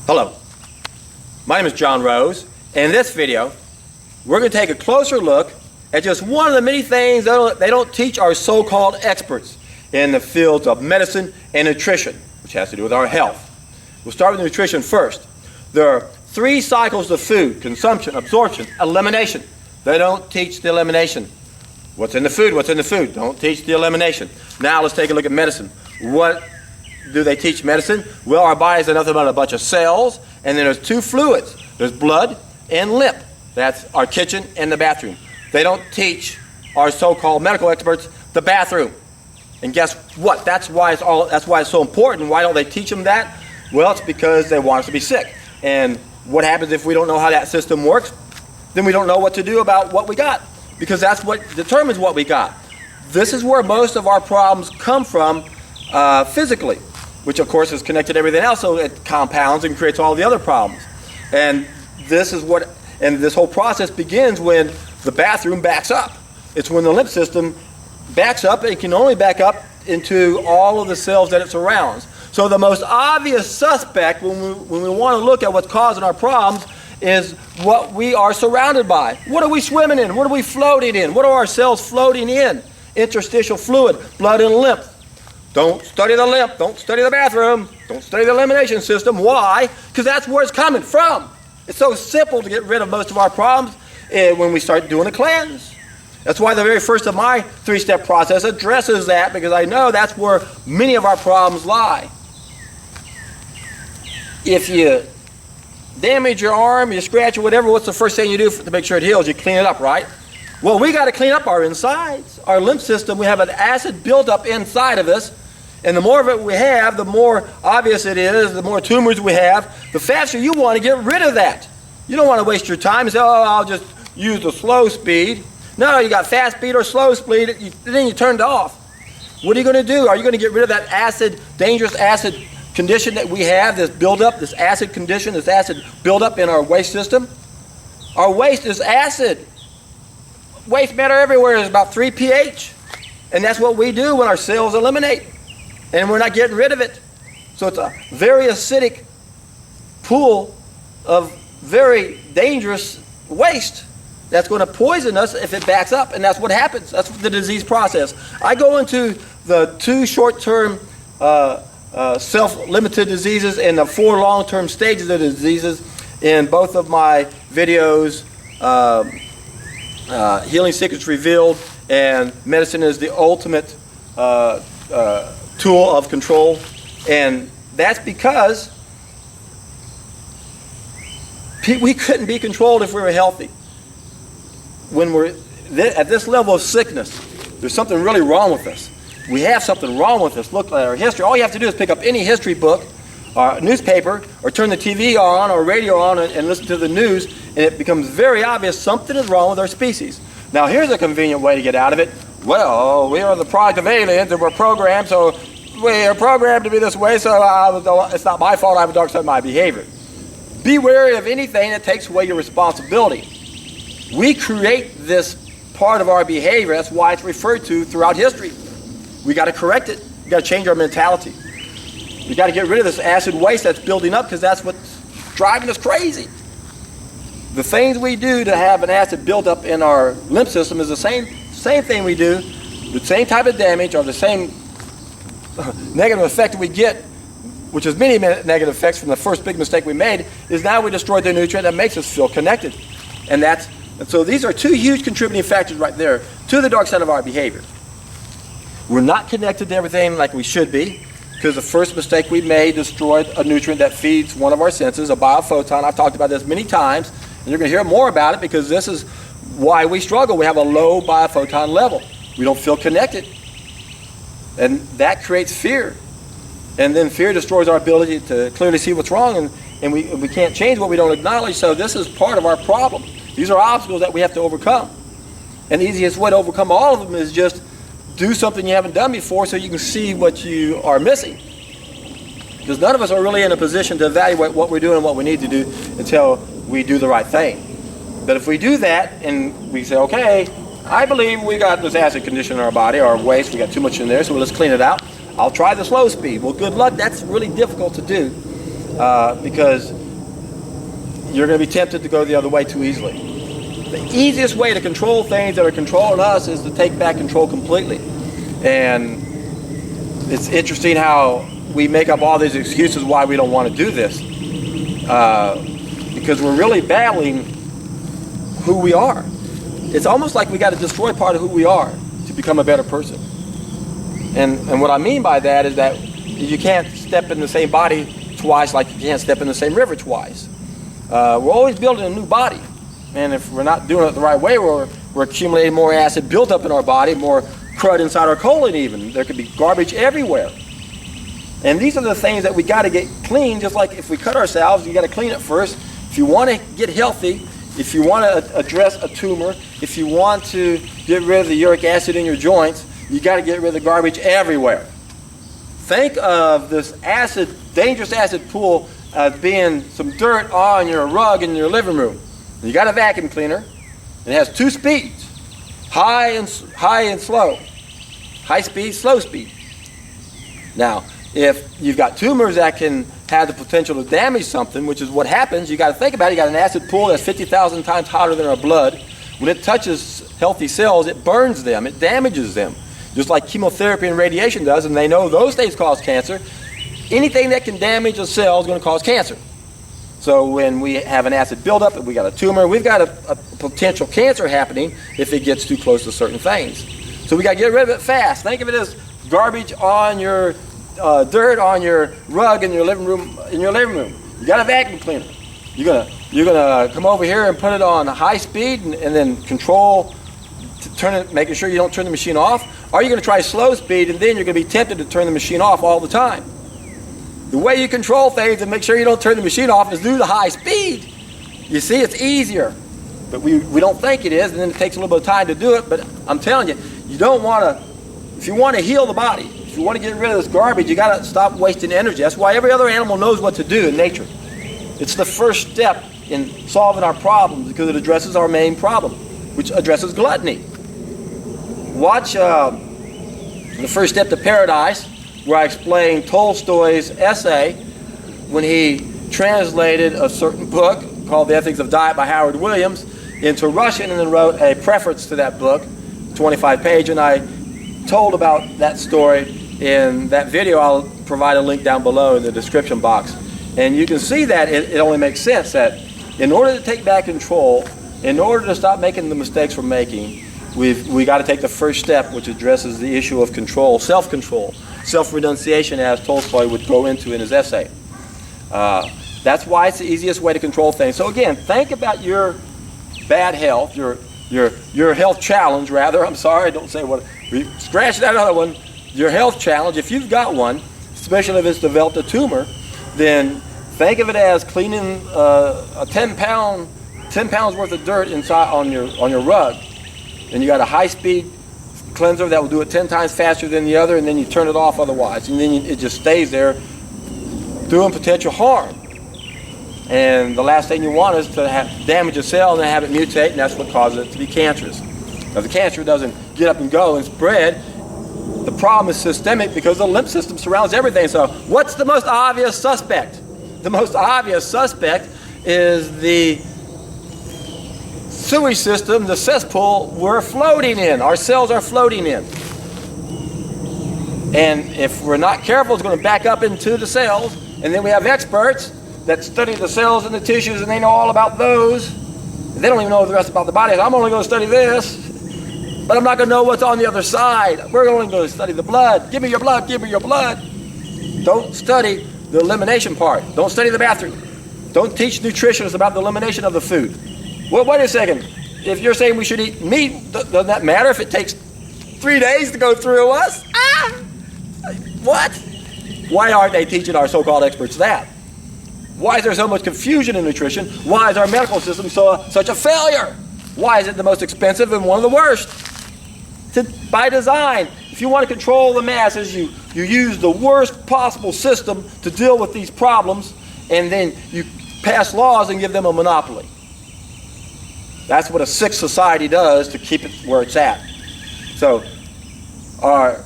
Hello, my name is John Rose, and in this video we're going to take a closer look at just one of the many things they don't teach our so-called experts in the fields of medicine and nutrition, which has to do with our health. We'll start with nutrition first. There are 3 cycles of food: consumption, absorption, elimination. They don't teach the elimination. What's in the food? What's in the food? Don't teach the elimination. Now let's take a look at medicine. What do they teach medicine? Well, our body is nothing but a bunch of cells, and then there's 2 fluids. There's blood and lymph. That's our kitchen and the bathroom. They don't teach our so-called medical experts the bathroom. And guess what? That's why it's so important. Why don't they teach them that? Well, it's because they want us to be sick. And what happens if we don't know how that system works? Then we don't know what to do about what we got, because that's what determines what we got. This is where most of our problems come from physically, which of course is connected to everything else, so it compounds and creates all the other problems. And this whole process begins when the bathroom backs up. It's when the lymph system backs up, and it can only back up into all of the cells that it surrounds. So the most obvious suspect when we want to look at what's causing our problems is what we are surrounded by. What are we swimming in? What are we floating in? What are our cells floating in? Interstitial fluid, blood and lymph. Don't study the lymph. Don't study the bathroom. Don't study the elimination system. Why? Because that's where it's coming from. It's so simple to get rid of most of our problems when we start doing a cleanse. That's why the very first of my 3-step process addresses that, because I know that's where many of our problems lie. If you damage your arm, you scratch or whatever, what's the first thing you do to make sure it heals? You clean it up, right? Well, we got to clean up our insides. Our lymph system, we have an acid buildup inside of us, and the more of it we have, the more obvious it is, the more tumors we have, the faster you want to get rid of that. You don't want to waste your time and say, oh, I'll just use the slow speed. No, you got fast speed or slow speed, then you turn it off. What are you going to do? Are you going to get rid of that acid, dangerous acid condition that we have, this buildup, this acid condition, this acid buildup in our waste system? Our waste is acid. Waste matter everywhere is about 3 pH. And that's what we do when our cells eliminate. And we're not getting rid of it. So it's a very acidic pool of very dangerous waste that's going to poison us if it backs up. And that's what happens. That's the disease process. I go into the 2 short-term self-limited diseases and the 4 long-term stages of the diseases in both of my videos, Healing Secrets Revealed and Medicine is the Ultimate Tool of Control. And that's because we couldn't be controlled if we were healthy. When we're at this level of sickness, there's something really wrong with us. We have something wrong with us. Look at our history. All you have to do is pick up any history book or newspaper or turn the TV on or radio on and listen to the news, and it becomes very obvious something is wrong with our species. Now here's a convenient way to get out of it. Well, we are the product of aliens and we're programmed, so we are programmed to be this way, so it's not my fault I have a dark side of my behavior. Be wary of anything that takes away your responsibility. We create this part of our behavior. That's why it's referred to throughout history. We got to correct it. We got to change our mentality. We got to get rid of this acid waste that's building up, because that's what's driving us crazy. The things we do to have an acid buildup in our lymph system is the same thing we do, the same type of damage or the same negative effect that we get, which is many negative effects from the first big mistake we made, is now we destroyed the nutrient that makes us feel connected. And so these are 2 huge contributing factors right there to the dark side of our behavior. We're not connected to everything like we should be, because the first mistake we made destroyed a nutrient that feeds one of our senses, a biophoton. I've talked about this many times, and you're going to hear more about it, because this is why we struggle. We have a low biophoton level. We don't feel connected. And that creates fear. And then fear destroys our ability to clearly see what's wrong, and we can't change what we don't acknowledge. So this is part of our problem. These are obstacles that we have to overcome. And the easiest way to overcome all of them is just do something you haven't done before so you can see what you are missing. Because none of us are really in a position to evaluate what we're doing and what we need to do until we do the right thing. But if we do that and we say, okay, I believe we got this acid condition in our body, our waste, we got too much in there, so let's clean it out. I'll try the slow speed. Well, good luck. That's really difficult to do. because you're going to be tempted to go the other way too easily. The easiest way to control things that are controlling us is to take back control completely. And it's interesting how we make up all these excuses why we don't want to do this, because we're really battling who we are. It's almost like we got to destroy part of who we are to become a better person. And what I mean by that is that you can't step in the same body twice like you can't step in the same river twice. We're always building a new body, and if we're not doing it the right way, we're accumulating more acid built up in our body, more crud inside our colon even. There could be garbage everywhere. And these are the things that we got to get clean. Just like if we cut ourselves, you got to clean it first. If you want to get healthy, if you want to address a tumor, if you want to get rid of the uric acid in your joints, you got to get rid of the garbage everywhere. Think of this acid, dangerous acid pool as being some dirt on your rug in your living room. You got a vacuum cleaner. It has two speeds, high and slow. High speed, slow speed. Now, if you've got tumors that can have the potential to damage something, which is what happens, you got to think about it. You got an acid pool that's 50,000 times hotter than our blood. When it touches healthy cells, it burns them, it damages them, just like chemotherapy and radiation does, and they know those things cause cancer. Anything that can damage a cell is going to cause cancer. So when we have an acid buildup, if we got a tumor, we've got a potential cancer happening if it gets too close to certain things. So we got to get rid of it fast. Think of it as garbage on your dirt on your rug in your living room. You got a vacuum cleaner. You're gonna come over here and put it on high speed and then control to turn it, making sure you don't turn the machine off. Or you're gonna try slow speed, and then you're gonna be tempted to turn the machine off all the time. The way you control things and make sure you don't turn the machine off is do the high speed. You see, it's easier, but we don't think it is, and then it takes a little bit of time to do it. But I'm telling you, you don't want to. If you want to heal the body, if you want to get rid of this garbage, you got to stop wasting energy. That's why every other animal knows what to do in nature. It's the first step in solving our problems because it addresses our main problem, which addresses gluttony. Watch The First Step to Paradise, where I explain Tolstoy's essay when he translated a certain book called The Ethics of Diet by Howard Williams into Russian and then wrote a preface to that book, 25-page, and I told about that story in that video. I'll provide a link down below in the description box. And you can see that it only makes sense that in order to take back control, in order to stop making the mistakes we're making, we got to take the first step, which addresses the issue of control, self-control, self-renunciation, as Tolstoy would go into in his essay. That's why it's the easiest way to control things. So again, think about your bad health, your health challenge, rather. I'm sorry, don't say what. Scratch that other one. Your health challenge, if you've got one, especially if it's developed a tumor, then think of it as cleaning a 10 pounds worth of dirt inside on your rug. And you got a high-speed cleanser that will do it 10 times faster than the other, and then you turn it off otherwise, and then it just stays there doing potential harm. And the last thing you want is to damage a cell and then have it mutate, and that's what causes it to be cancerous. Now, the cancer doesn't get up and go and spread. The problem is systemic because the lymph system surrounds everything. So what's the most obvious suspect? The most obvious suspect is the sewage system, the cesspool we're floating in, our cells are floating in. And if we're not careful, it's going to back up into the cells. And then we have experts that study the cells and the tissues, and they know all about those. They don't even know the rest about the body. I'm only going to study this, but I'm not going to know what's on the other side. We're only going to study the blood. Give me your blood, give me your blood. Don't study the elimination part. Don't study the bathroom. Don't teach nutritionists about the elimination of the food. Well, wait a second. If you're saying we should eat meat, doesn't that matter if it takes 3 days to go through us? What? Why aren't they teaching our so-called experts that? Why is there so much confusion in nutrition? Why is our medical system such a failure? Why is it the most expensive and one of the worst? By design, if you want to control the masses, you use the worst possible system to deal with these problems, and then you pass laws and give them a monopoly. That's what a sick society does to keep it where it's at. So our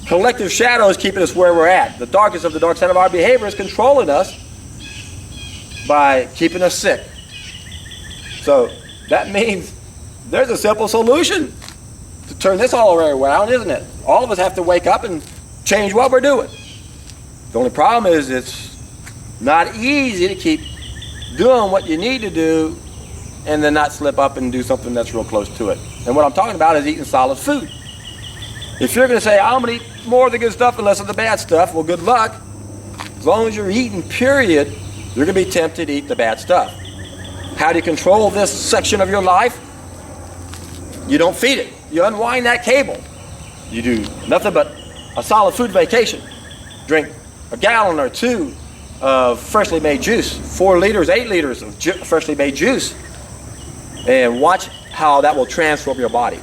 collective shadow is keeping us where we're at. The darkest of the dark side of our behavior is controlling us by keeping us sick. So that means there's a simple solution to turn this all around, isn't it? All of us have to wake up and change what we're doing. The only problem is it's not easy to keep doing what you need to do and then not slip up and do something that's real close to it. And what I'm talking about is eating solid food. If you're going to say, I'm going to eat more of the good stuff and less of the bad stuff, well, good luck. As long as you're eating, period, you're going to be tempted to eat the bad stuff. How do you control this section of your life? You don't feed it. You unwind that cable. You do nothing but a solid food vacation. Drink a gallon or two of freshly made juice, 4 liters, 8 liters of freshly made juice, and watch how that will transform your body.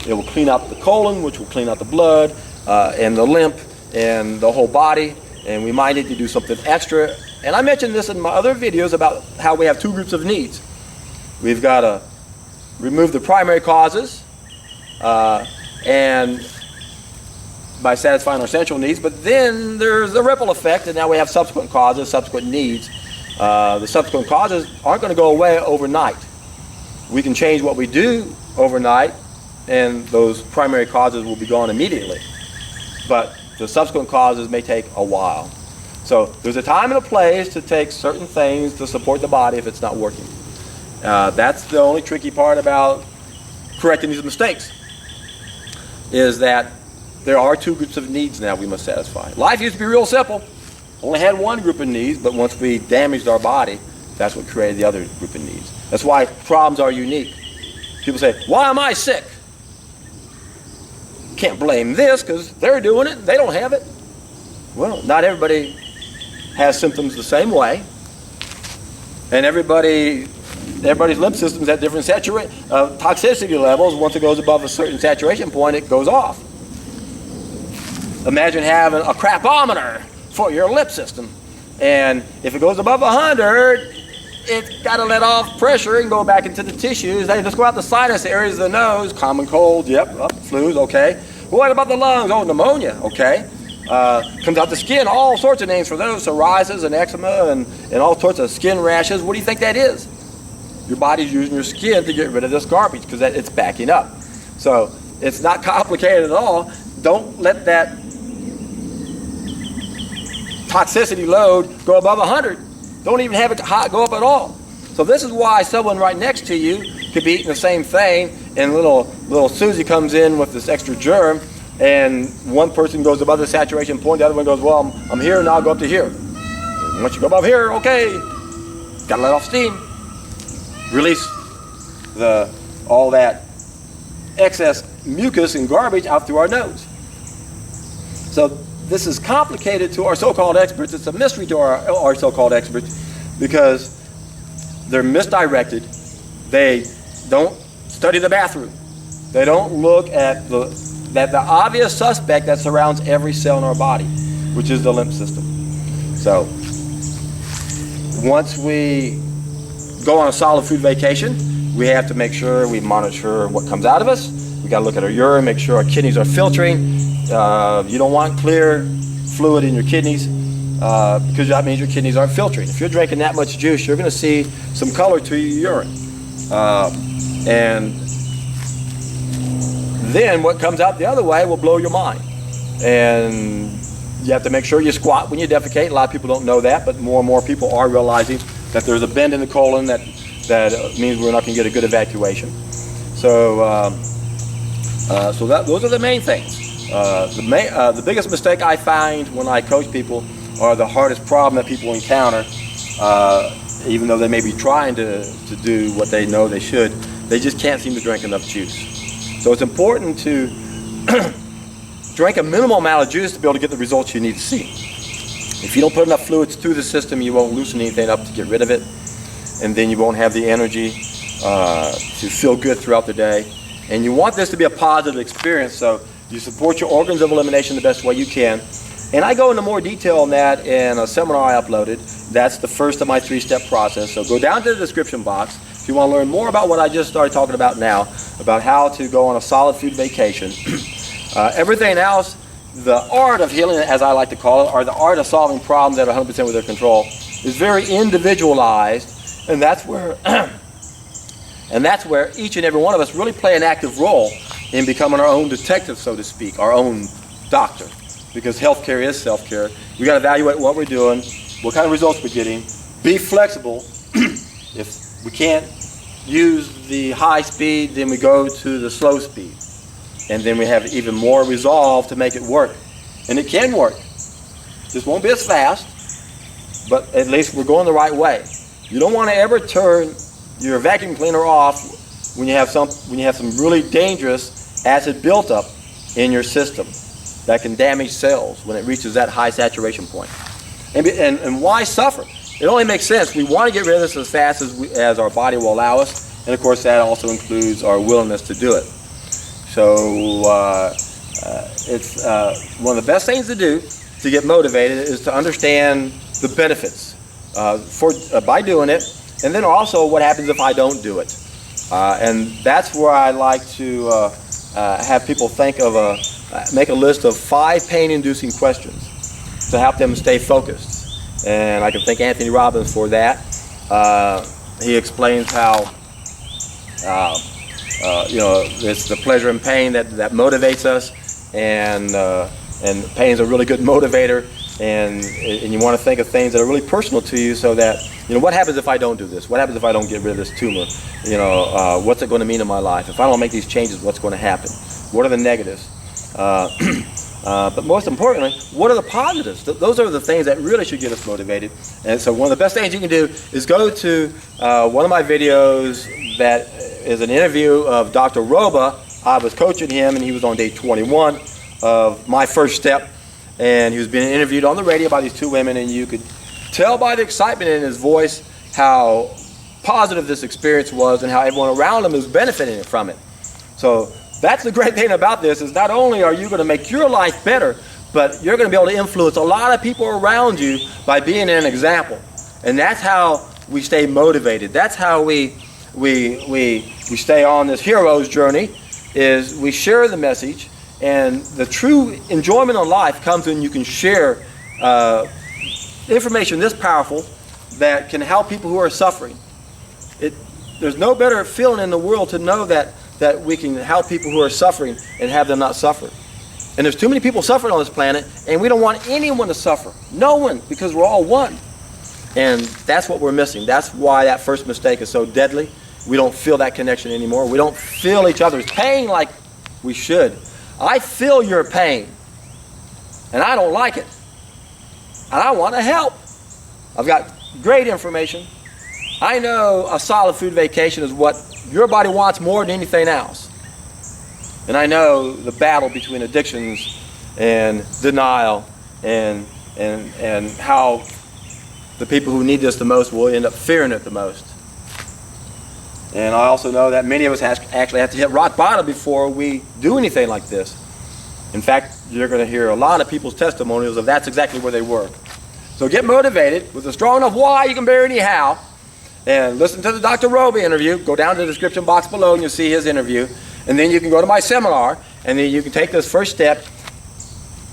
It will clean out the colon, which will clean out the blood and the lymph and the whole body, and we might need to do something extra. And I mentioned this in my other videos about how we have 2 groups of needs. We've got to remove the primary causes and by satisfying our essential needs, but then there's a ripple effect, and now we have subsequent causes, subsequent needs. The subsequent causes aren't going to go away overnight. We can change what we do overnight, and those primary causes will be gone immediately. But the subsequent causes may take a while. So there's a time and a place to take certain things to support the body if it's not working. That's the only tricky part about correcting these mistakes, is that there are 2 groups of needs now we must satisfy. Life used to be real simple. Only had 1 group of needs, but once we damaged our body, that's what created the other group of needs. That's why problems are unique. People say, why am I sick? Can't blame this because they're doing it. They don't have it. Well, not everybody has symptoms the same way. And everybody's lymph system's at different toxicity levels. Once it goes above a certain saturation point, it goes off. Imagine having a crapometer for your lymph system. And if it goes above 100, it's got to let off pressure and go back into the tissues. They just go out the sinus areas of the nose. Common cold, yep, flus, okay. What about the lungs? Oh, pneumonia, okay. Comes out the skin, all sorts of names for those, psoriasis and eczema and all sorts of skin rashes. What do you think that is? Your body's using your skin to get rid of this garbage because it's backing up. So it's not complicated at all. Don't let that toxicity load go above 100. Don't even have it go up at all. So this is why someone right next to you could be eating the same thing, and little Susie comes in with this extra germ, and one person goes above the saturation point, the other one goes, well, I'm here, now I'll go up to here. And once you go above here, okay, gotta let off steam. Release all that excess mucus and garbage out through our nose. So this is complicated to our so-called experts. It's a mystery to our so-called experts because they're misdirected. They don't study the bathroom. They don't look at the obvious suspect that surrounds every cell in our body, which is the lymph system. So once we go on a solid food vacation, we have to make sure we monitor what comes out of us. We got to look at our urine, make sure our kidneys are filtering. You don't want clear fluid in your kidneys because that means your kidneys aren't filtering. If you're drinking that much juice, you're going to see some color to your urine. And then what comes out the other way will blow your mind. And you have to make sure you squat when you defecate. A lot of people don't know that, but more and more people are realizing that there's a bend in the colon that means we're not going to get a good evacuation. So those are the main things. The biggest mistake I find when I coach people are the hardest problem that people encounter, even though they may be trying to do what they know they should. They just can't seem to drink enough juice. So it's important to drink a minimal amount of juice to be able to get the results you need to see. If you don't put enough fluids through the system, you won't loosen anything up to get rid of it, and then you won't have the energy to feel good throughout the day. And you want this to be a positive experience, so you support your organs of elimination the best way you can. And I go into more detail on that in a seminar I uploaded. That's the first of my 3-step process. So go down to the description box if you want to learn more about what I just started talking about now, about how to go on a solid food vacation. Everything else, the art of healing, as I like to call it, or the art of solving problems that are 100% within control, is very individualized, and that's where and that's where each and every one of us really play an active role in becoming our own detective, so to speak, our own doctor. Because healthcare is self-care. We got to evaluate what we're doing, what kind of results we're getting, be flexible. If we can't use the high speed, then we go to the slow speed. And then we have even more resolve to make it work. And it can work. Just won't be as fast, but at least we're going the right way. You don't want to ever turn your vacuum cleaner off when you have some really dangerous acid buildup in your system that can damage cells when it reaches that high saturation point. And why suffer? It only makes sense. We want to get rid of this as fast as our body will allow us, and of course that also includes our willingness to do it. So it's one of the best things to do to get motivated is to understand the benefits by doing it, and then also what happens if I don't do it. And that's where I like to have people make a list of 5 pain-inducing questions to help them stay focused. And I can thank Anthony Robbins for that. He explains how it's the pleasure and pain that motivates us, and pain is a really good motivator. And you want to think of things that are really personal to you, so that what happens if I don't do this? What happens if I don't get rid of this tumor? What's it going to mean in my life? If I don't make these changes, what's going to happen? What are the negatives? But most importantly, what are the positives? Those are the things that really should get us motivated. And so one of the best things you can do is go to one of my videos that is an interview of Dr. Roba. I was coaching him, and he was on day 21 of my first step. And he was being interviewed on the radio by these 2 women, and you could tell by the excitement in his voice how positive this experience was and how everyone around him is benefiting from it. So that's the great thing about this, is not only are you going to make your life better, but you're going to be able to influence a lot of people around you by being an example. And that's how we stay motivated. That's how we stay on this hero's journey, is we share the message. And the true enjoyment of life comes when you can share information this powerful that can help people who are suffering. There's no better feeling in the world to know that we can help people who are suffering and have them not suffer. And there's too many people suffering on this planet, and we don't want anyone to suffer. No one, because we're all one. And that's what we're missing. That's why that first mistake is so deadly. We don't feel that connection anymore. We don't feel each other's pain like we should. I feel your pain, and I don't like it, and I want to help. I've got great information. I know a solid food vacation is what your body wants more than anything else. And I know the battle between addictions and denial and how the people who need this the most will end up fearing it the most. And I also know that many of us actually have to hit rock bottom before we do anything like this. In fact, you're going to hear a lot of people's testimonials of that's exactly where they were. So get motivated with a strong enough why you can bear anyhow. And listen to the Dr. Roby interview. Go down to the description box below and you'll see his interview. And then you can go to my seminar, and then you can take this first step.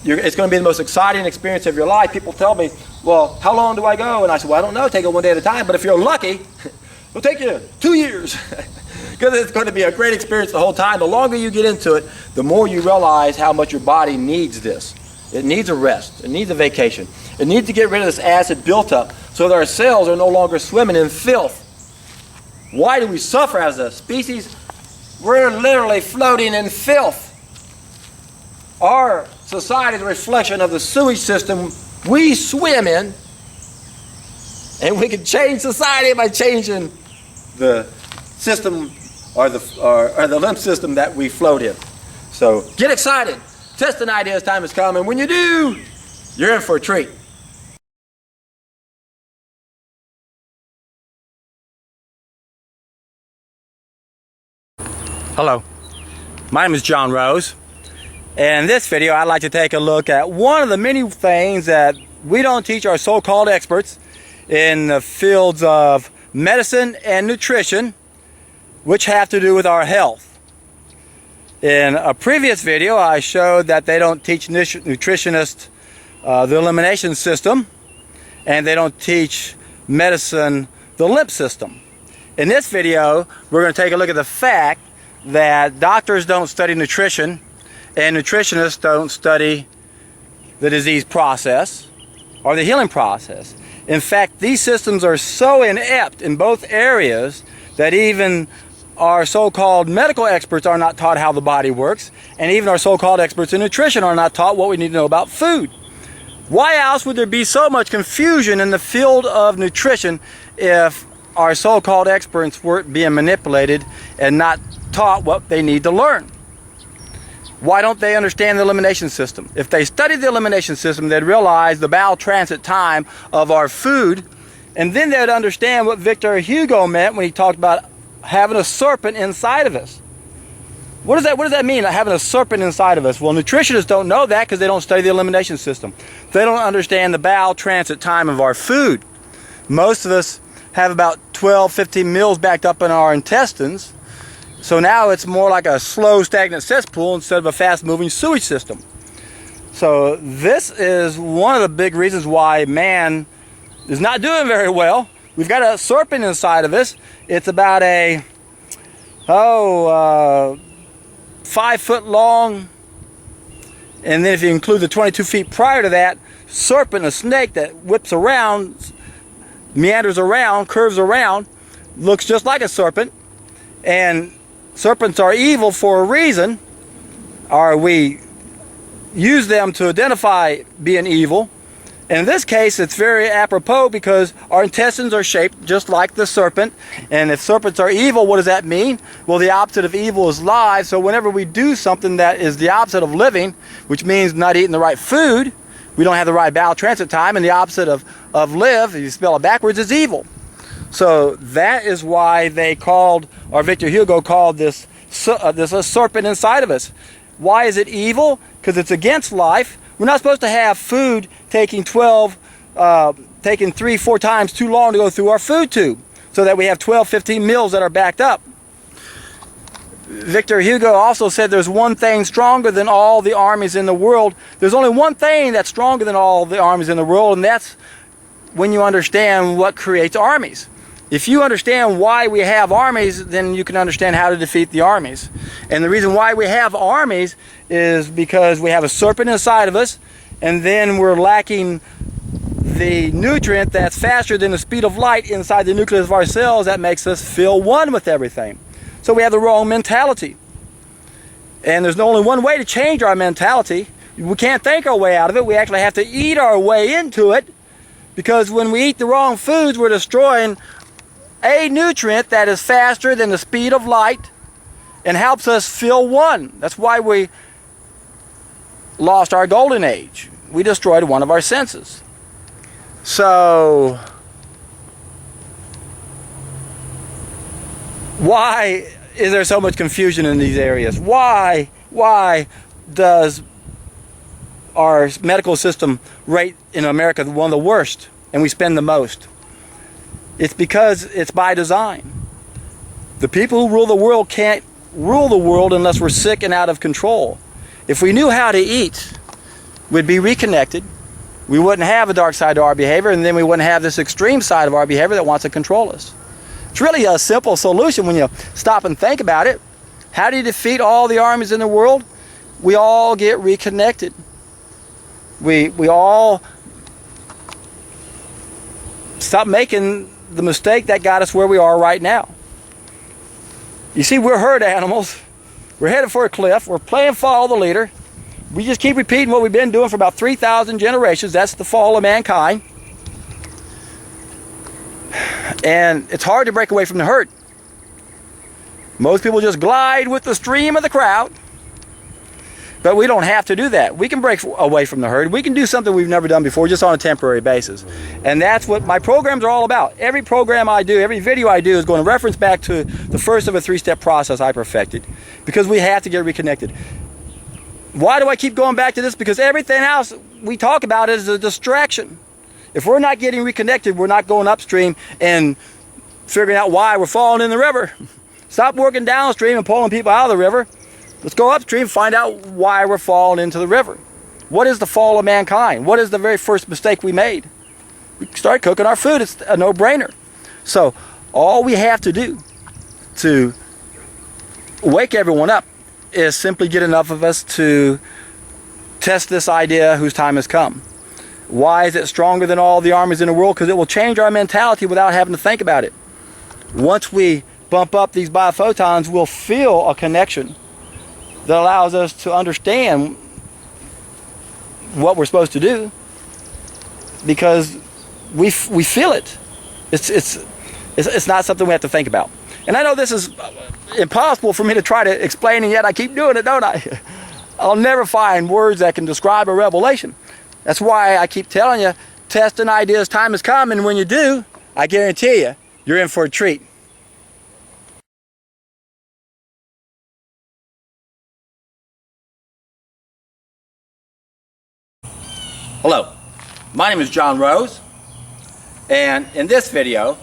It's going to be the most exciting experience of your life. People tell me, well, how long do I go? And I said, well, I don't know. Take it one day at a time. But if you're lucky, it'll take you 2 years, because it's going to be a great experience the whole time. The longer you get into it, the more you realize how much your body needs this. It needs a rest. It needs a vacation. It needs to get rid of this acid built up so that our cells are no longer swimming in filth. Why do we suffer as a species? We're literally floating in filth. Our society is a reflection of the sewage system we swim in. And we can change society by changing the system or the lymph system that we float in. So get excited. Test an idea as time has come. And when you do, you're in for a treat. Hello. My name is John Rose. And in this video, I'd like to take a look at one of the many things that we don't teach our so-called experts in the fields of medicine and nutrition, which have to do with our health. In a previous video, I showed that they don't teach nutritionists the elimination system, and they don't teach medicine, the lymph system. In this video, we're going to take a look at the fact that doctors don't study nutrition and nutritionists don't study the disease process or the healing process. In fact, these systems are so inept in both areas that even our so-called medical experts are not taught how the body works, and even our so-called experts in nutrition are not taught what we need to know about food. Why else would there be so much confusion in the field of nutrition if our so-called experts weren't being manipulated and not taught what they need to learn? Why don't they understand the elimination system? If they studied the elimination system, they'd realize the bowel transit time of our food, and then they'd understand what Victor Hugo meant when he talked about having a serpent inside of us. What does that mean, having a serpent inside of us? Well, nutritionists don't know that because they don't study the elimination system. They don't understand the bowel transit time of our food. Most of us have about 12, 15 meals backed up in our intestines. So now it's more like a slow, stagnant cesspool instead of a fast-moving sewage system. So this is one of the big reasons why man is not doing very well. We've got a serpent inside of us. It's about a 5 foot long, and then if you include the 22 feet prior to that, serpent, a snake that whips around, meanders around, curves around, looks just like a serpent. And serpents are evil for a reason, or we use them to identify being evil. And in this case, it's very apropos because our intestines are shaped just like the serpent. And if serpents are evil, what does that mean? Well, the opposite of evil is live. So whenever we do something that is the opposite of living, which means not eating the right food, we don't have the right bowel transit time, and the opposite of live, if you spell it backwards, is evil. So that is why they called, or Victor Hugo called this a serpent inside of us. Why is it evil? Because it's against life. We're not supposed to have food taking 3-4 times too long to go through our food tube, so that we have 12, 15 meals that are backed up. Victor Hugo also said there's one thing stronger than all the armies in the world. There's only one thing that's stronger than all the armies in the world, and that's when you understand what creates armies. If you understand why we have armies, then you can understand how to defeat the armies. And the reason why we have armies is because we have a serpent inside of us, and then we're lacking the nutrient that's faster than the speed of light inside the nucleus of our cells that makes us feel one with everything. So we have the wrong mentality. And there's only one way to change our mentality. We can't think our way out of it. We actually have to eat our way into it, because when we eat the wrong foods, we're destroying a nutrient that is faster than the speed of light and helps us feel one. That's why we lost our golden age. We destroyed one of our senses. So why is there so much confusion in these areas? Why does our medical system rate in America one of the worst, and we spend the most? It's because it's by design. The people who rule the world can't rule the world unless we're sick and out of control. If we knew how to eat, we'd be reconnected. We wouldn't have a dark side to our behavior, and then we wouldn't have this extreme side of our behavior that wants to control us. It's really a simple solution when you stop and think about it. How do you defeat all the armies in the world? We all get reconnected. We all stop making the mistake that got us where we are right now. You see, we're herd animals. We're headed for a cliff. We're playing follow the leader. We just keep repeating what we've been doing for about 3,000 generations. That's the fall of mankind. And it's hard to break away from the herd. Most people just glide with the stream of the crowd. But we don't have to do that. We can break away from the herd. We can do something we've never done before, just on a temporary basis. And that's what my programs are all about. Every program I do, every video I do is going to reference back to the first of a 3-step process I perfected. Because we have to get reconnected. Why do I keep going back to this? Because everything else we talk about is a distraction. If we're not getting reconnected, we're not going upstream and figuring out why we're falling in the river. Stop working downstream and pulling people out of the river. Let's go upstream and find out why we're falling into the river. What is the fall of mankind? What is the very first mistake we made? we start cooking our food. It's a no-brainer. So all we have to do to wake everyone up is simply get enough of us to test this idea whose time has come. Why is it stronger than all the armies in the world? Because it will change our mentality without having to think about it. Once we bump up these biophotons, we'll feel a connection that allows us to understand what we're supposed to do, because we feel it. It's not something we have to think about. And I know this is impossible for me to try to explain, and yet I keep doing it, don't I? I'll never find words that can describe a revelation. That's why I keep telling you, test an idea's time has come, and when you do, I guarantee you, you're in for a treat. Hello, my name is John Rose, and in this video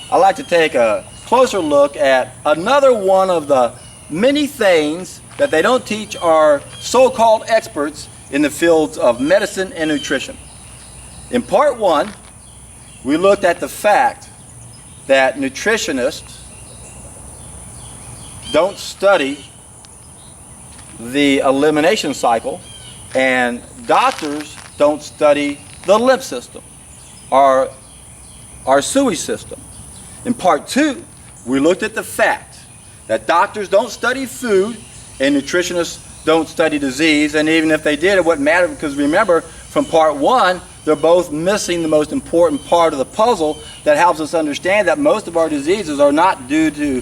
I'd like to take a closer look at another one of the many things that they don't teach our so-called experts in the fields of medicine and nutrition. In part one, we looked at the fact that nutritionists don't study the elimination cycle, and doctors don't study the lymph system, our sewage system. In part two, we looked at the fact that doctors don't study food and nutritionists don't study disease, and even if they did, it wouldn't matter, because remember, from part one, they're both missing the most important part of the puzzle that helps us understand that most of our diseases are not due to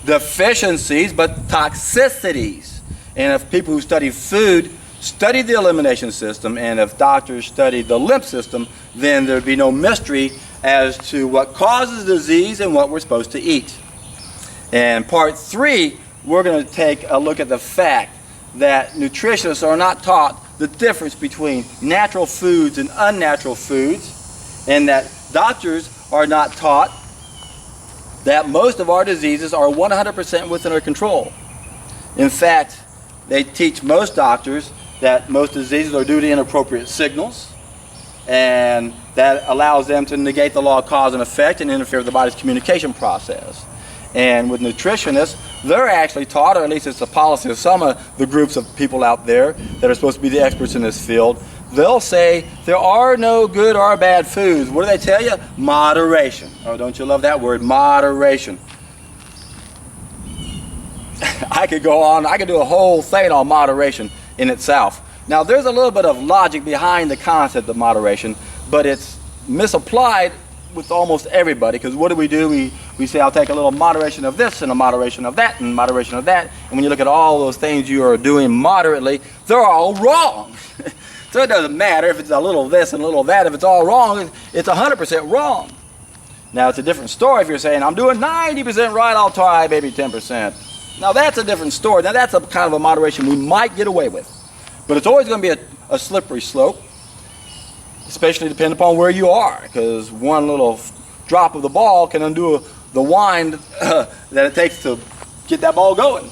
deficiencies, but toxicities. And if people who study food studied the elimination system, and if doctors studied the lymph system, then there'd be no mystery as to what causes disease and what we're supposed to eat. And part three, we're going to take a look at the fact that nutritionists are not taught the difference between natural foods and unnatural foods, and that doctors are not taught that most of our diseases are 100% within our control. In fact, they teach most doctors that most diseases are due to inappropriate signals, and that allows them to negate the law of cause and effect and interfere with the body's communication process. And with nutritionists, they're actually taught, or at least it's the policy of some of the groups of people out there that are supposed to be the experts in this field, they'll say there are no good or bad foods. What do they tell you? Moderation. Oh, don't you love that word, moderation? I could go on, I could do a whole thing on moderation in itself. Now, there's a little bit of logic behind the concept of moderation, but it's misapplied with almost everybody, because what do? We say, I'll take a little moderation of this and a moderation of that and moderation of that, and when you look at all those things you are doing moderately, they're all wrong. So it doesn't matter if it's a little of this and a little of that. If it's all wrong, it's 100% wrong. Now, it's a different story if you're saying, I'm doing 90% right, I'll try maybe 10%. Now, that's a different story. Now, that's a kind of a moderation we might get away with. But it's always going to be a slippery slope, especially depending upon where you are, because one little drop of the ball can undo the wind that it takes to get that ball going.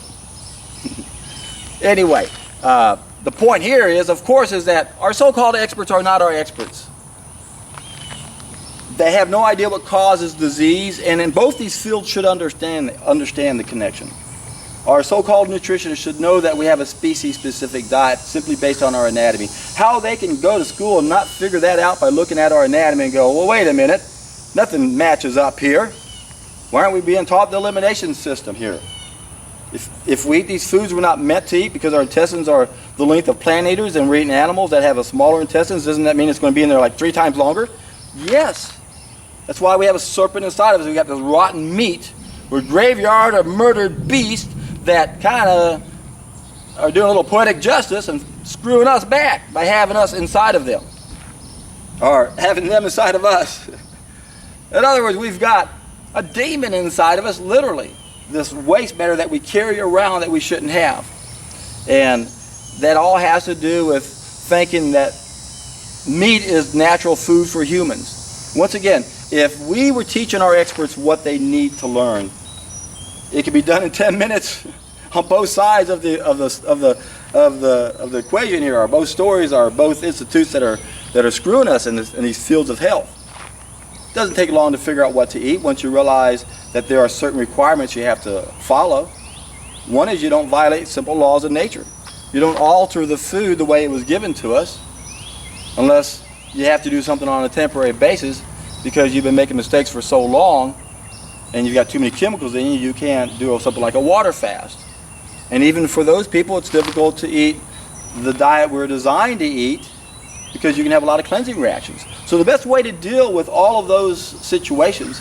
Anyway, the point here is, of course, is that our so-called experts are not our experts. They have no idea what causes disease, and in both these fields should understand the connection. Our so-called nutritionists should know that we have a species-specific diet simply based on our anatomy. How they can go to school and not figure that out by looking at our anatomy and go, well, wait a minute, nothing matches up here. Why aren't we being taught the elimination system here? If we eat these foods we're not meant to eat because our intestines are the length of plant eaters and we're eating animals that have a smaller intestines, doesn't that mean it's going to be in there like 3 times longer? Yes. That's why we have a serpent inside of us. We got this rotten meat. We're a graveyard of murdered beasts that kind of are doing a little poetic justice and screwing us back by having us inside of them, or having them inside of us. In other words, we've got a demon inside of us, literally, this waste matter that we carry around that we shouldn't have. And that all has to do with thinking that meat is natural food for humans. Once again, if we were teaching our experts what they need to learn, it could be done in 10 minutes on both sides of the of the equation here are both stories, are both institutes that are screwing us in these fields of health. It doesn't take long to figure out what to eat once you realize that there are certain requirements you have to follow. One is you don't violate simple laws of nature. You don't alter the food the way it was given to us unless you have to do something on a temporary basis because you've been making mistakes for so long and you've got too many chemicals in you, you can't do something like a water fast. And even for those people, it's difficult to eat the diet we're designed to eat because you can have a lot of cleansing reactions. So the best way to deal with all of those situations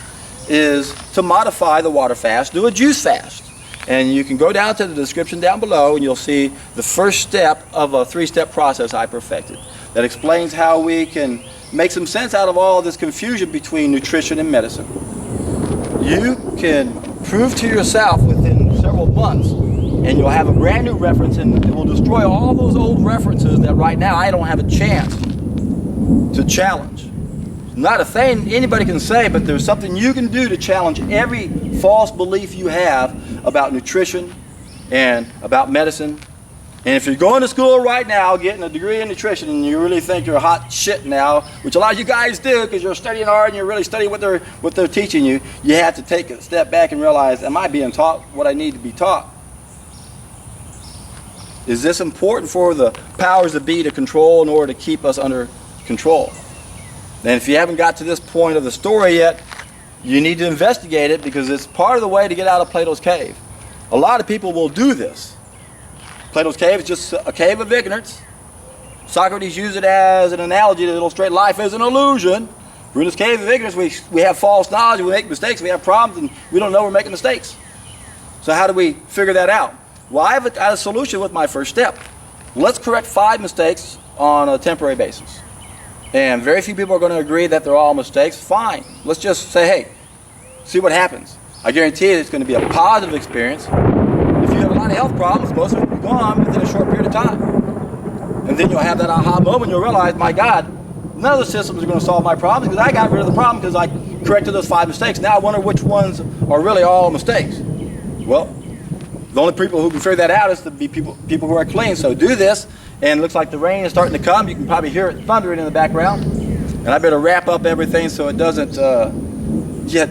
is to modify the water fast, do a juice fast. And you can go down to the description down below and you'll see the first step of a 3-step process I perfected that explains how we can make some sense out of all this confusion between nutrition and medicine. You can prove to yourself within several months, and you'll have a brand new reference, and it will destroy all those old references that right now I don't have a chance to challenge. Not a thing anybody can say, but there's something you can do to challenge every false belief you have about nutrition and about medicine. And if you're going to school right now getting a degree in nutrition and you really think you're hot shit now, which a lot of you guys do because you're studying hard and you're really studying what they're teaching you, you have to take a step back and realize, am I being taught what I need to be taught? Is this important for the powers that be to control in order to keep us under control? And if you haven't got to this point of the story yet, you need to investigate it because it's part of the way to get out of Plato's cave. A lot of people will do this. Plato's cave is just a cave of ignorance. Socrates used it as an analogy to illustrate life as an illusion. We're in this cave of ignorance. We have false knowledge, we make mistakes, we have problems, and we don't know we're making mistakes. So how do we figure that out? Well, I have a solution with my first step. Let's correct 5 mistakes on a temporary basis. And very few people are going to agree that they're all mistakes. Fine. Let's just say, hey, see what happens. I guarantee you it's going to be a positive experience. If you have a lot of health problems, most of it will be gone within a short period of time. And then you'll have that aha moment. You'll realize, my God, none of the systems are going to solve my problems because I got rid of the problem because I corrected those 5 mistakes. Now I wonder which ones are really all mistakes. Well, the only people who can figure that out is to be people who are clean. So do this, and it looks like the rain is starting to come. You can probably hear it thundering in the background. And I better wrap up everything so it doesn't get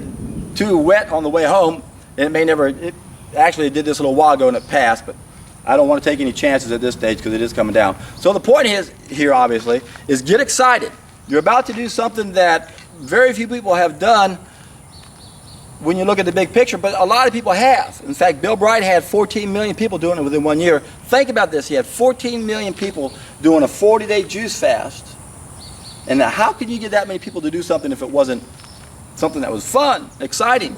too wet on the way home. And it may never, actually it did this a little while ago and it passed, but I don't want to take any chances at this stage because it is coming down. So the point is here, obviously, is get excited. You're about to do something that very few people have done when you look at the big picture, but a lot of people have. In fact, Bill Bright had 14 million people doing it within 1 year. Think about this. He had 14 million people doing a 40-day juice fast. And now how can you get that many people to do something if it wasn't something that was fun, exciting?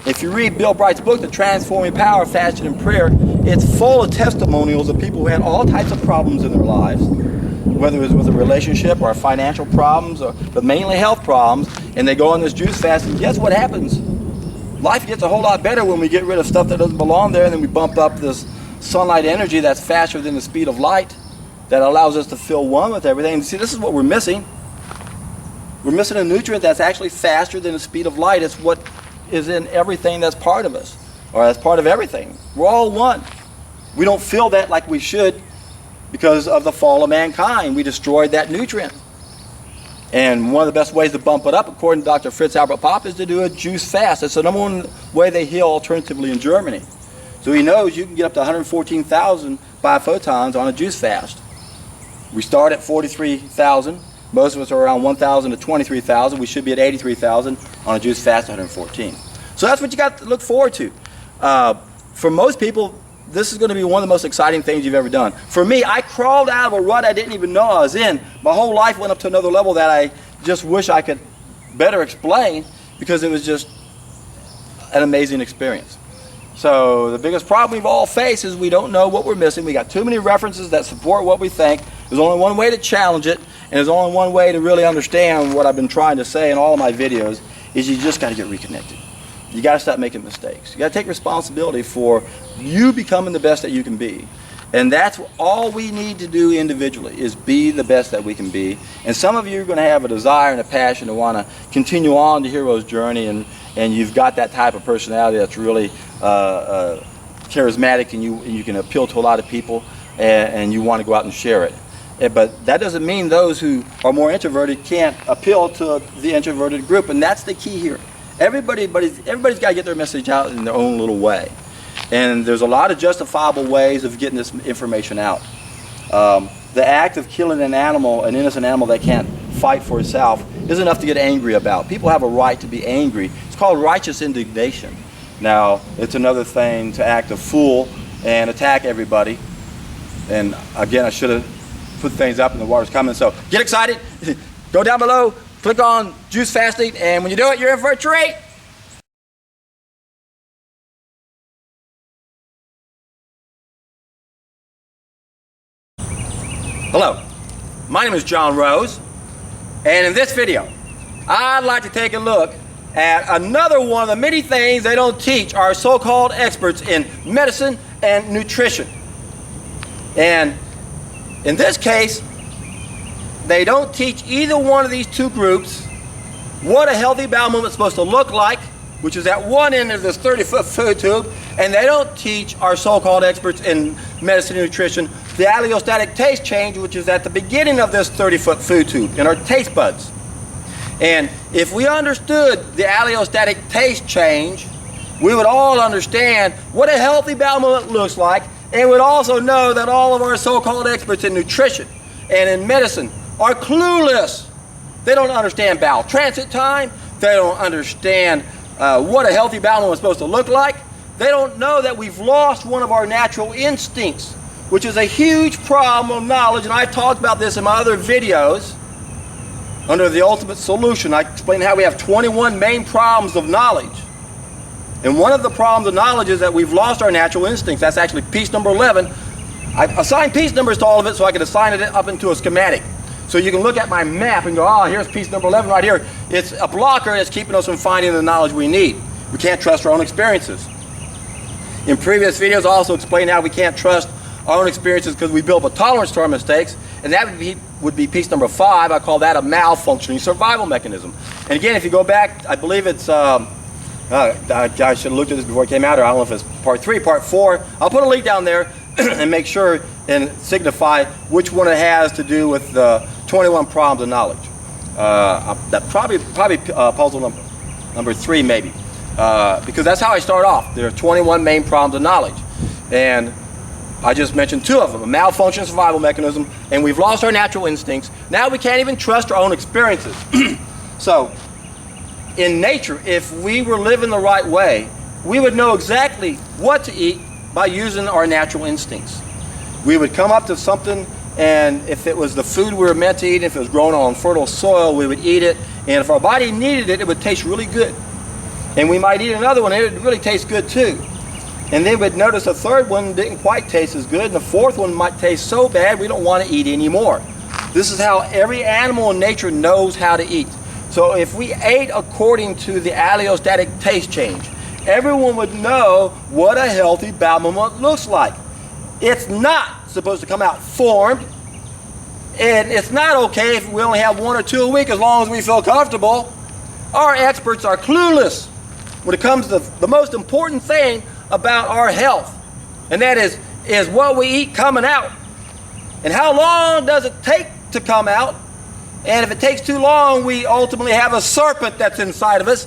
If you read Bill Bright's book, The Transforming Power of Fasting and Prayer, it's full of testimonials of people who had all types of problems in their lives, whether it was with a relationship or financial problems, but mainly health problems, and they go on this juice fast, and guess what happens? Life gets a whole lot better when we get rid of stuff that doesn't belong there, and then we bump up this sunlight energy that's faster than the speed of light that allows us to feel one with everything. And see, this is what we're missing. We're missing a nutrient that's actually faster than the speed of light. It's what is in everything that's part of us, or that's part of everything. We're all one. We don't feel that like we should because of the fall of mankind. We destroyed that nutrient. And one of the best ways to bump it up, according to Dr. Fritz Albert Popp, is to do a juice fast. That's the number one way they heal alternatively in Germany. So he knows you can get up to 114,000 biophotons on a juice fast. We start at 43,000. Most of us are around 1,000 to 23,000. We should be at 83,000 on a juice fast at 114. So that's what you got to look forward to. For most people, this is going to be one of the most exciting things you've ever done. For me, I crawled out of a rut I didn't even know I was in. My whole life went up to another level that I just wish I could better explain because it was just an amazing experience. So the biggest problem we've all faced is we don't know what we're missing. We got too many references that support what we think. There's only one way to challenge it, and there's only one way to really understand what I've been trying to say in all of my videos is you just got to get reconnected. You got to stop making mistakes. You got to take responsibility for you becoming the best that you can be. And that's all we need to do individually is be the best that we can be. And some of you are going to have a desire and a passion to want to continue on the hero's journey, and you've got that type of personality that's really charismatic, and you can appeal to a lot of people. and you want to go out and share it. But that doesn't mean those who are more introverted can't appeal to the introverted group, and that's the key here. Everybody's got to get their message out in their own little way. And there's a lot of justifiable ways of getting this information out. The act of killing an innocent animal that can't fight for itself, is enough to get angry about. People have a right to be angry. It's called righteous indignation. Now, it's another thing to act a fool and attack everybody. And again, I should have put things up and the water's coming. So get excited. Go down below, click on juice fasting, and when you do it, you're in for a treat. Hello, my name is John Rose, and in this video, I'd like to take a look at another one of the many things they don't teach our so-called experts in medicine and nutrition. And in this case, they don't teach either one of these two groups what a healthy bowel movement is supposed to look like, which is at one end of this 30-foot food tube, and they don't teach our so-called experts in medicine and nutrition the allostatic taste change, which is at the beginning of this 30-foot food tube in our taste buds. And if we understood the allostatic taste change, we would all understand what a healthy bowel movement looks like, and would also know that all of our so-called experts in nutrition and in medicine are clueless. They don't understand bowel transit time. They don't understand what a healthy bowel movement is supposed to look like. They don't know that we've lost one of our natural instincts, which is a huge problem of knowledge, and I've talked about this in my other videos. Under the ultimate solution, I explain how we have 21 main problems of knowledge. And one of the problems of knowledge is that we've lost our natural instincts. That's actually piece number 11. I assigned piece numbers to all of it so I could assign it up into a schematic. So you can look at my map and go, oh, here's piece number 11 right here. It's a blocker that's keeping us from finding the knowledge we need. We can't trust our own experiences. In previous videos, I also explained how we can't trust our own experiences because we build up a tolerance to our mistakes, and that would be piece number 5. I call that a malfunctioning survival mechanism. And again, if you go back, I believe it's, I should have looked at this before it came out, or I don't know if it's part 3, part 4. I'll put a link down there and make sure and signify which one it has to do with the 21 problems of knowledge. That probably puzzle number 3 maybe, because that's how I start off. There are 21 main problems of knowledge, and I just mentioned 2 of them: a malfunctioning survival mechanism, and we've lost our natural instincts. Now we can't even trust our own experiences. So, in nature, if we were living the right way, we would know exactly what to eat by using our natural instincts. We would come up to something, and if it was the food we were meant to eat, if it was grown on fertile soil, we would eat it, and if our body needed it, it would taste really good. And we might eat another one, and it would really taste good too. And then we'd notice a third one didn't quite taste as good, and the fourth one might taste so bad we don't want to eat anymore. This is how every animal in nature knows how to eat. So if we ate according to the allostatic taste change, everyone would know what a healthy bowel movement looks like. It's not supposed to come out formed, and it's not okay if we only have 1 or 2 a week as long as we feel comfortable. Our experts are clueless when it comes to the most important thing about our health, and that is what we eat coming out, and how long does it take to come out. And if it takes too long, we ultimately have a serpent that's inside of us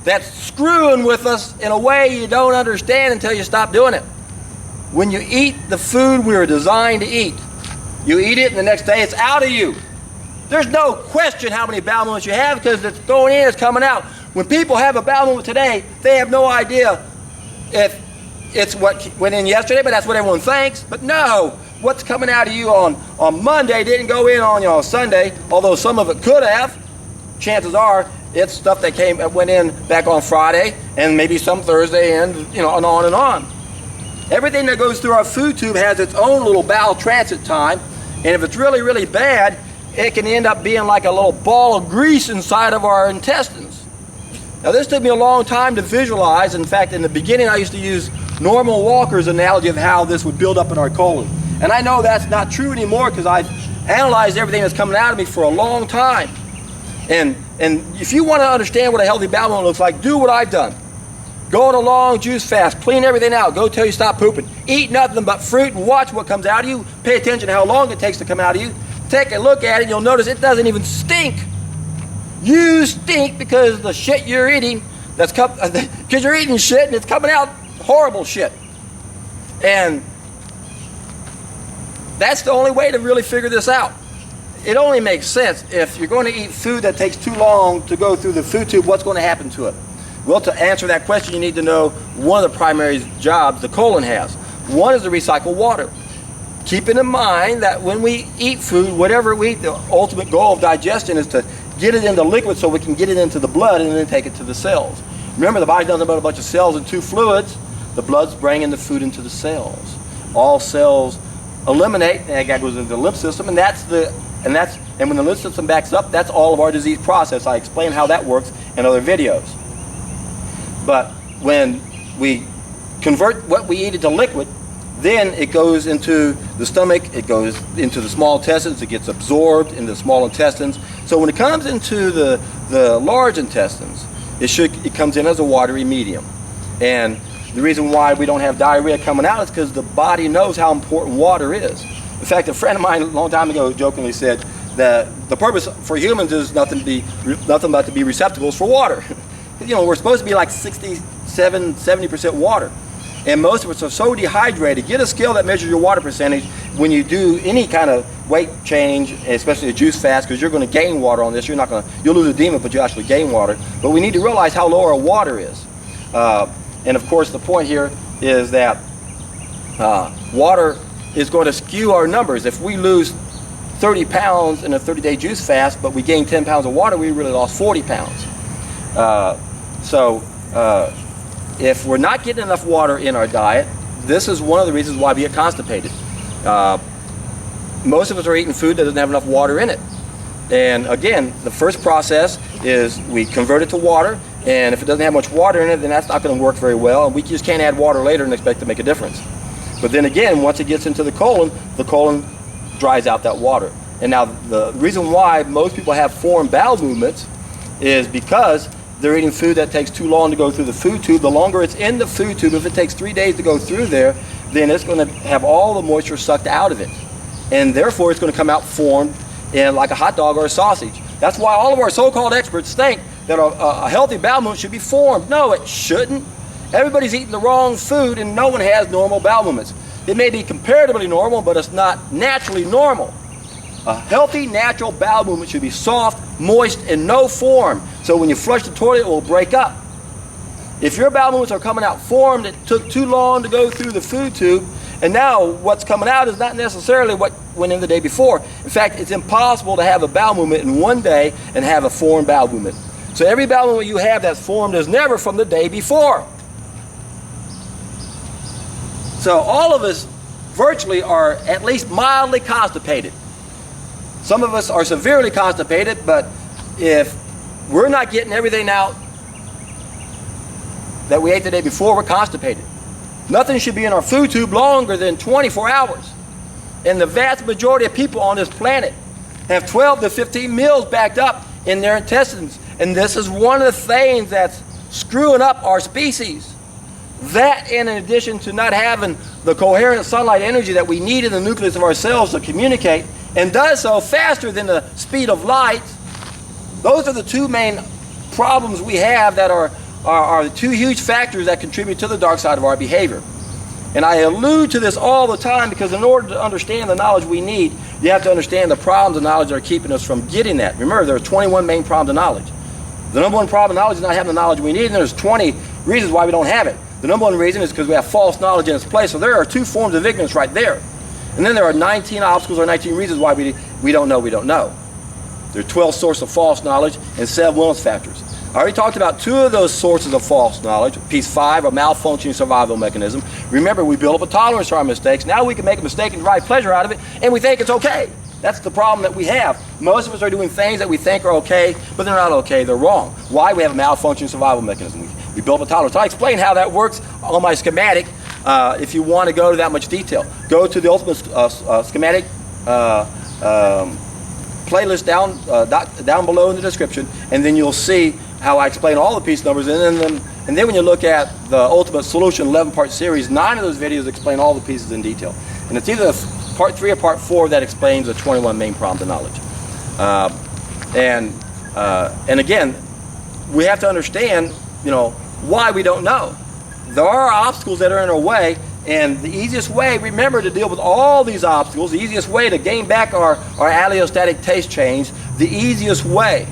that's screwing with us in a way you don't understand until you stop doing it. When you eat the food we were designed to eat, you eat it and the next day it's out of you. There's no question how many bowel movements you have, because it's going in, it's coming out. When people have a bowel movement today, they have no idea if it's what went in yesterday, but that's what everyone thinks. But no, what's coming out of you on Monday didn't go in on you on Sunday, although some of it could have. Chances are it's stuff that went in back on Friday, and maybe some Thursday, and and on and on. Everything that goes through our food tube has its own little bowel transit time, and if it's really, really bad, it can end up being like a little ball of grease inside of our intestines. Now, this took me a long time to visualize. In fact, in the beginning, I used to use Norman Walker's analogy of how this would build up in our colon. And I know that's not true anymore, because I've analyzed everything that's coming out of me for a long time. And if you want to understand what a healthy bowel movement looks like, do what I've done. Go on a long juice fast. Clean everything out. Go till you stop pooping. Eat nothing but fruit and watch what comes out of you. Pay attention to how long it takes to come out of you. Take a look at it and you'll notice it doesn't even stink. You stink because the shit you're eating, because you're eating shit and it's coming out horrible shit. And that's the only way to really figure this out. It only makes sense if you're going to eat food that takes too long to go through the food tube, what's going to happen to it? Well, to answer that question, you need to know one of the primary jobs the colon has. One is to recycle water. Keeping in mind that when we eat food, whatever we eat, the ultimate goal of digestion is to get it into liquid so we can get it into the blood and then take it to the cells. Remember, the body doesn't have a bunch of cells and two fluids. The blood's bringing the food into the cells. All cells eliminate, and that goes into the lymph system, and when the lymph system backs up, that's all of our disease process. I explain how that works in other videos. But when we convert what we eat into liquid, then it goes into the stomach, it goes into the small intestines, it gets absorbed into the small intestines. So when it comes into the large intestines, it comes in as a watery medium. And the reason why we don't have diarrhea coming out is because the body knows how important water is. In fact, a friend of mine a long time ago jokingly said that the purpose for humans is nothing but to be receptacles for water. You know, we're supposed to be like 67, 70% water. And most of us are so dehydrated. Get a scale that measures your water percentage when you do any kind of weight change, especially a juice fast, because you're going to gain water on this. You'll lose edema, but you actually gain water. But we need to realize how low our water is. And of course, the point here is that water is going to skew our numbers. If we lose 30 pounds in a 30-day juice fast, but we gain 10 pounds of water, we really lost 40 pounds. If we're not getting enough water in our diet, this is one of the reasons why we get constipated. Most of us are eating food that doesn't have enough water in it. And again, the first process is we convert it to water, and if it doesn't have much water in it, then that's not going to work very well, and we just can't add water later and expect to make a difference. But then again, once it gets into the colon dries out that water. And now the reason why most people have foreign bowel movements is because they're eating food that takes too long to go through the food tube. The longer it's in the food tube, if it takes 3 days to go through there, then it's going to have all the moisture sucked out of it. And therefore, it's going to come out formed in like a hot dog or a sausage. That's why all of our so-called experts think that a healthy bowel movement should be formed. No, it shouldn't. Everybody's eating the wrong food, and no one has normal bowel movements. It may be comparatively normal, but it's not naturally normal. A healthy, natural bowel movement should be soft, moist, and no form. So when you flush the toilet, it will break up. If your bowel movements are coming out formed, it took too long to go through the food tube, and now what's coming out is not necessarily what went in the day before. In fact, it's impossible to have a bowel movement in one day and have a formed bowel movement. So every bowel movement you have that's formed is never from the day before. So all of us virtually are at least mildly constipated. Some of us are severely constipated, but if we're not getting everything out that we ate the day before, we're constipated. Nothing should be in our food tube longer than 24 hours. And the vast majority of people on this planet have 12 to 15 meals backed up in their intestines. And this is one of the things that's screwing up our species. That, and in addition to not having the coherent sunlight energy that we need in the nucleus of our cells to communicate, and does so faster than the speed of light, those are the two main problems we have that are the two huge factors that contribute to the dark side of our behavior. And I allude to this all the time because in order to understand the knowledge we need, you have to understand the problems of knowledge that are keeping us from getting that. Remember, there are 21 main problems of knowledge. The number one problem of knowledge is not having the knowledge we need, and there's 20 reasons why we don't have it. The number one reason is because we have false knowledge in its place. So there are two forms of ignorance right there. And then there are 19 obstacles or 19 reasons why we don't know we don't know. There are 12 sources of false knowledge and 7 wellness factors. I already talked about 2 of those sources of false knowledge. Piece 5, a malfunctioning survival mechanism. Remember, we build up a tolerance to our mistakes. Now we can make a mistake and derive pleasure out of it, and we think it's okay. That's the problem that we have. Most of us are doing things that we think are okay, but they're not okay, they're wrong. Why? We have a malfunctioning survival mechanism. We build up a tolerance. I'll explain how that works on my schematic if you want to go to that much detail. Go to the ultimate schematic playlist down below in the description, and then you'll see how I explain all the piece numbers, and then And then when you look at the Ultimate Solution 11-part series, 9 of those videos explain all the pieces in detail. And it's either part 3 or part 4 that explains the 21 main problems of knowledge. And again, we have to understand, why we don't know. There are obstacles that are in our way, and the easiest way, remember, to deal with all these obstacles, the easiest way to gain back our allostatic taste change, the easiest way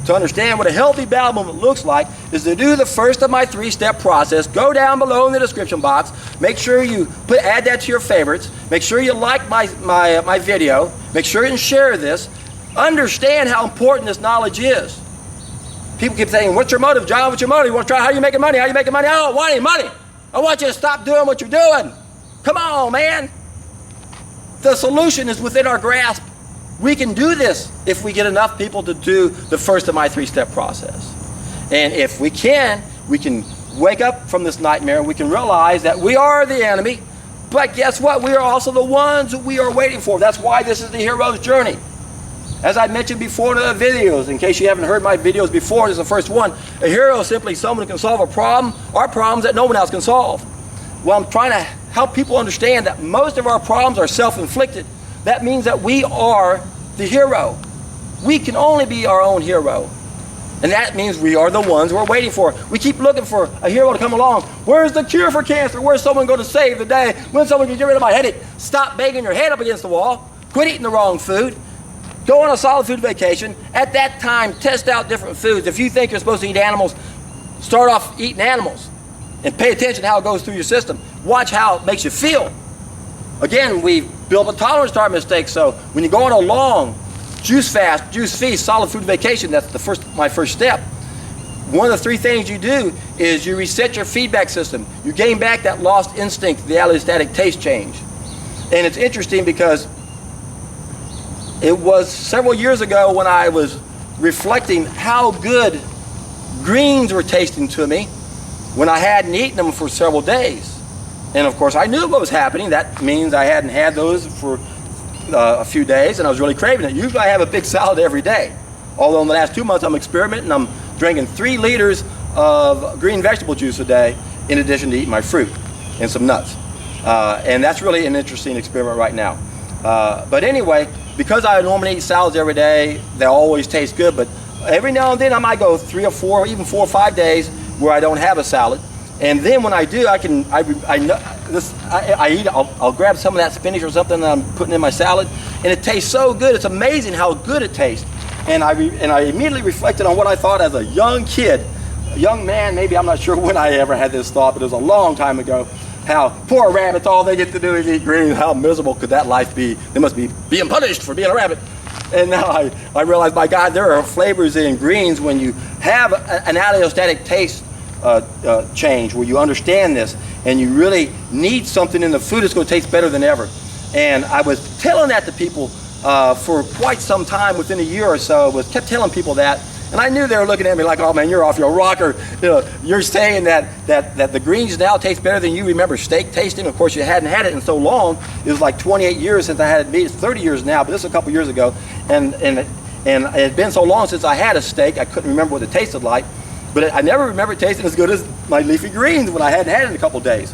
to understand what a healthy bowel movement looks like is to do the first of my 3-step process. Go down below in the description box. Make sure you add that to your favorites. Make sure you like my video. Make sure you share this. Understand how important this knowledge is. People keep saying, what's your motive, John? What's your motive? You want to try? How are you making money? How are you making money? I don't want any money. I want you to stop doing what you're doing. Come on, man. The solution is within our grasp. We can do this if we get enough people to do the first of my 3-step process. And if we can wake up from this nightmare. We can realize that we are the enemy. But guess what? We are also the ones who we are waiting for. That's why this is the hero's journey. As I mentioned before in the videos, in case you haven't heard my videos before, this is the first one. A hero is simply someone who can solve a problem or problems that no one else can solve. Well, I'm trying to help people understand that most of our problems are self-inflicted. That means that we are the hero. We can only be our own hero. And that means we are the ones we're waiting for. We keep looking for a hero to come along. Where's the cure for cancer? Where's someone going to save the day? When's someone going to get rid of my headache? Stop banging your head up against the wall. Quit eating the wrong food. Go on a solid food vacation. At that time, test out different foods. If you think you're supposed to eat animals, start off eating animals and pay attention to how it goes through your system. Watch how it makes you feel. Again, we build a tolerance to our mistakes, so when you go on a long juice fast, juice feast, solid food vacation, that's my first step. One of the 3 things you do is you reset your feedback system. You gain back that lost instinct, the allostatic taste change. And it's interesting because it was several years ago when I was reflecting how good greens were tasting to me when I hadn't eaten them for several days. And of course I knew what was happening. That means I hadn't had those for a few days and I was really craving it. Usually I have a big salad every day. Although in the last 2 months I'm experimenting. I'm drinking 3 liters of green vegetable juice a day in addition to eating my fruit and some nuts. And that's really an interesting experiment right now. But anyway, because I normally eat salads every day, they always taste good, but every now and then I might go 3 or 4, even 4 or 5 days where I don't have a salad. And then when I do, I'll grab some of that spinach or something that I'm putting in my salad, and it tastes so good. It's amazing how good it tastes. And I immediately reflected on what I thought as a young kid, a young man, maybe, I'm not sure when I ever had this thought, but it was a long time ago. How poor rabbits, all they get to do is eat greens. How miserable could that life be? They must be being punished for being a rabbit. And now I realize, my God, there are flavors in greens when you have an allostatic taste change, where you understand this, and you really need something in the food that's going to taste better than ever. And I was telling that to people for quite some time, within a year or so. Kept telling people that. And I knew they were looking at me like, oh man, you're off your rocker. You're saying that the greens now taste better than you remember steak tasting. Of course, you hadn't had it in so long. It was like 28 years since I had meat. It's 30 years now, but this is a couple years ago. And it had been so long since I had a steak, I couldn't remember what it tasted like. But I never remember it tasting as good as my leafy greens when I hadn't had it in a couple days.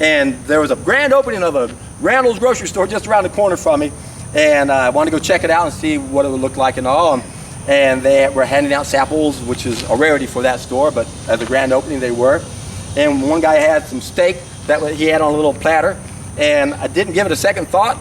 And there was a grand opening of a Randall's grocery store just around the corner from me. And I wanted to go check it out and see what it would look like and all. And they were handing out samples, which is a rarity for that store, but as a grand opening they were. And one guy had some steak that he had on a little platter, and I didn't give it a second thought.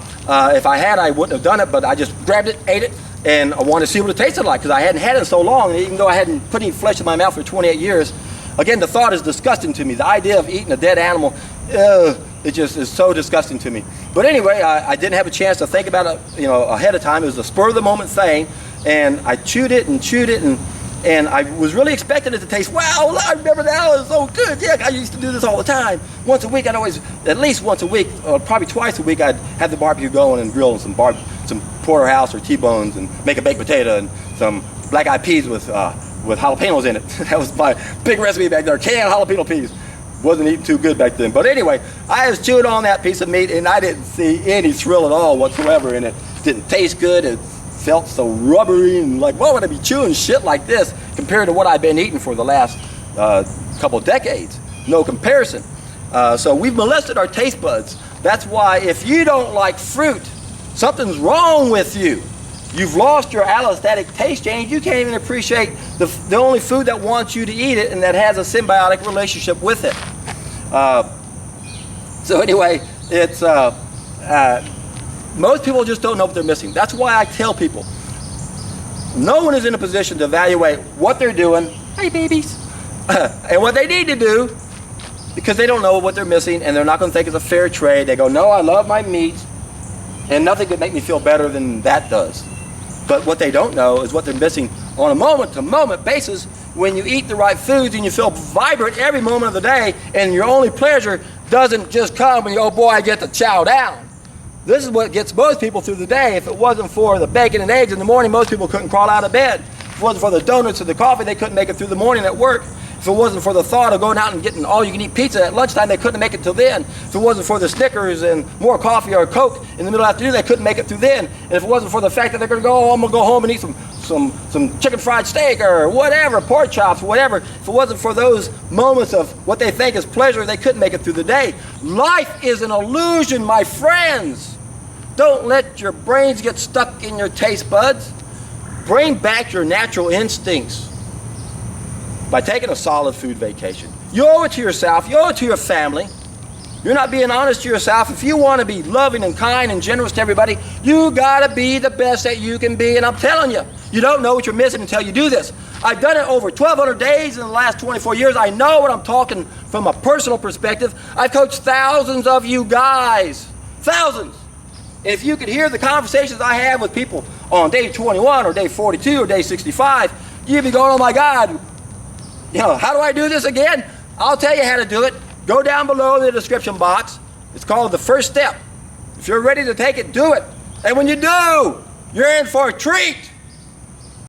If I had, I wouldn't have done it, but I just grabbed it, ate it, and I wanted to see what it tasted like, because I hadn't had it in so long, and even though I hadn't put any flesh in my mouth for 28 years, again, the thought is disgusting to me. The idea of eating a dead animal, it just is so disgusting to me. But anyway, I didn't have a chance to think about it, ahead of time. It was a spur of the moment thing. And I chewed it, and I was really expecting it to taste, wow, I remember that, it was so good. Yeah, I used to do this all the time. Once a week, at least once a week, or probably twice a week, I'd have the barbecue going and grill some porterhouse or T-bones and make a baked potato and some black-eyed peas with jalapenos in it. That was my big recipe back there, canned jalapeno peas. Wasn't eating too good back then. But anyway, I was chewing on that piece of meat, and I didn't see any thrill at all whatsoever in it. Didn't taste good. It felt so rubbery, and like, why would I be chewing shit like this compared to what I've been eating for the last couple decades. No comparison. So we've molested our taste buds. That's why if you don't like fruit, something's wrong with you. You've lost your allostatic taste change. You can't even appreciate the only food that wants you to eat it and that has a symbiotic relationship with it. So anyway, it's most people just don't know what they're missing. That's why I tell people, no one is in a position to evaluate what they're doing, hey babies, and what they need to do, because they don't know what they're missing and they're not going to think it's a fair trade. They go, no, I love my meat and nothing could make me feel better than that does. But what they don't know is what they're missing on a moment-to-moment basis when you eat the right foods and you feel vibrant every moment of the day, and your only pleasure doesn't just come when you, oh boy, I get to chow down. This is what gets most people through the day. If it wasn't for the bacon and eggs in the morning, most people couldn't crawl out of bed. If it wasn't for the donuts and the coffee, they couldn't make it through the morning at work. If it wasn't for the thought of going out and getting all-you-can-eat pizza at lunchtime, they couldn't make it till then. If it wasn't for the Snickers and more coffee or Coke in the middle of the afternoon, they couldn't make it through then. And if it wasn't for the fact that they're going to go, oh, I'm going to go home and eat some chicken fried steak or whatever, pork chops, whatever. If it wasn't for those moments of what they think is pleasure, they couldn't make it through the day. Life is an illusion, my friends. Don't let your brains get stuck in your taste buds. Bring back your natural instincts by taking a solid food vacation. You owe it to yourself. You owe it to your family. You're not being honest to yourself. If you want to be loving and kind and generous to everybody, you got to be the best that you can be. And I'm telling you, you don't know what you're missing until you do this. I've done it over 1,200 days in the last 24 years. I know what I'm talking from a personal perspective. I've coached thousands of you guys. Thousands. And if you could hear the conversations I have with people on day 21 or day 42 or day 65, you'd be going, oh my God, you know, how do I do this again? I'll tell you how to do it. Go down below in the description box. It's called the first step. If you're ready to take it, do it. And when you do, you're in for a treat.